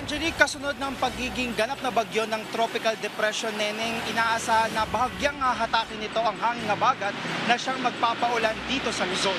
Angelique, kasunod ng pagiging ganap na bagyo ng Tropical Depression Neneng, inaasahan na bahagyang hatakin nito ang hanging habagat na siyang magpapaulan dito sa Luzon.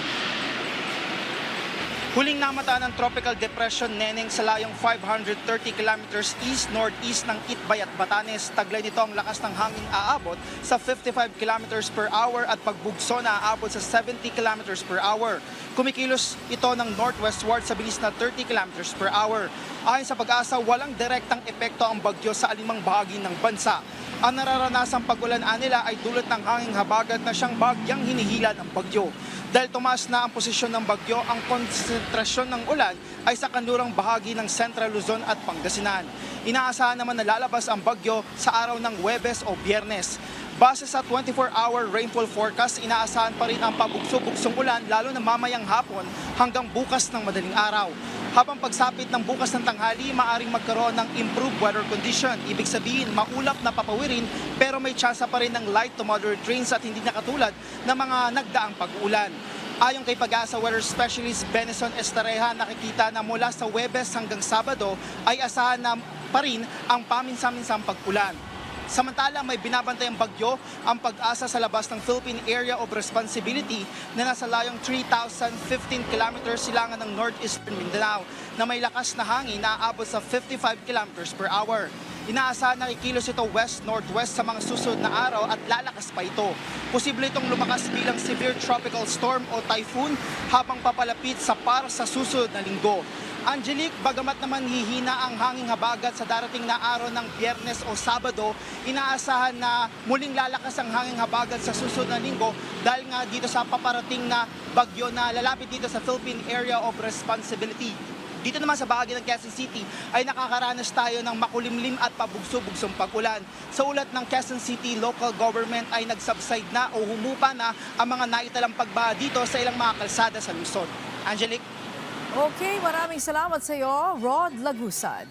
Huling namataan ng Tropical Depression Neneng sa layong 530 kilometers east-northeast ng Itbay at Batanes. Taglay nito ang lakas ng hangin aabot sa 55 kilometers per hour at pagbugso na aabot sa 70 kilometers per hour. Kumikilos ito ng northwestward sa bilis na 30 kilometers per hour. Ayon sa Pag-asa, walang direktang epekto ang bagyo sa alinmang bahagi ng bansa. Ang nararanasang pag-ulan nila ay dulot ng hanging habagat na siyang bagyang hinihila ng bagyo. Dahil tumaas na ang posisyon ng bagyo, ang konsentrasyon ng ulan ay sa kanlurang bahagi ng Central Luzon at Pangasinan. Inaasahan naman na lalabas ang bagyo sa araw ng Huwebes o Biyernes. Base sa 24-hour rainfall forecast, inaasahan pa rin ang pabugso-bugsong ulan lalo na mamayang hapon hanggang bukas ng madaling araw. Habang pagsapit ng bukas ng tanghali, maaring magkaroon ng improved weather condition. Ibig sabihin, maulap na papawirin pero may tsansa pa rin ng light to moderate rains at hindi na katulad ng mga nagdaang pag-ulan. Ayon kay Pag-asa weather specialist Benison Estareja, nakikita na mula sa Huwebes hanggang Sabado ay asahan na pa rin ang paminsan-minsang pag-ulan. Samantala, may binabantay ang bagyo ang Pag-asa sa labas ng Philippine Area of Responsibility na nasa layong 3,015 kilometers silangan ng northeastern Mindanao na may lakas na hangin na aabot sa 55 kilometers per hour. Inaasahan na kikilos ito west-northwest sa mga susunod na araw at lalakas pa ito. Posible itong lumakas bilang severe tropical storm o typhoon habang papalapit sa sa susunod na linggo. Angelique, bagamat naman hihina ang hanging habagat sa darating na araw ng Biyernes o Sabado, inaasahan na muling lalakas ang hanging habagat sa susunod na linggo dahil nga dito sa paparating na bagyo na lalapit dito sa Philippine Area of Responsibility. Dito naman sa bahagi ng Quezon City ay nakakaranas tayo ng makulimlim at pabugso-bugsong pag-ulan. Sa ulat ng Quezon City local government ay nagsubside na o humupa na ang mga naitalang pagbaha dito sa ilang mga kalsada sa Luzon. Angelique? Okay, maraming salamat sa iyo, Rod Lagusad.